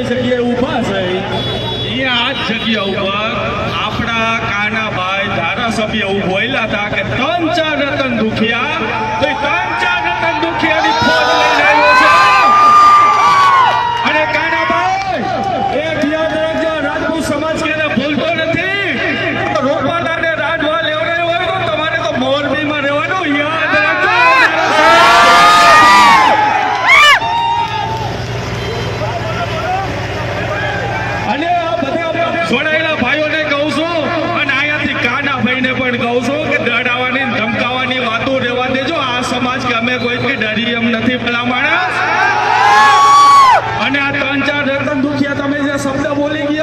જગ્યાએ ઊભા છે અહીંયા આ જ જગ્યા ઉપર આપણા કાનાભાઈ ધારાસભ્ય ઉભોયલા હતા કે 3-4 રતન દુખિયા તો 3-4 રતન દુખિયાની ફોજ લઈને આવ્યો છે અને કાનાભાઈ એક યાદ રાખજો રાજપૂત સમાજ કે ભૂલતો નથી રોકવાદારને રાજવા લેવડાવ્યો હોય તો તમારે તો મોરબીમાં રહેવાનું યાદ રાખજો અને આ બધા જોડાયેલા ભાઈઓને કહું છું અને અહીંયાથી કાનાભાઈને પણ કહું છું કે ડરાવવાની ધમકાવવાની વાતો રહેવા દેજો આ સમાજ કે અમે કોઈથી ડરી એમ નથી ભલા માણસ અને આ 3-4 રતન દુખિયા તમે જે શબ્દ બોલી ગયા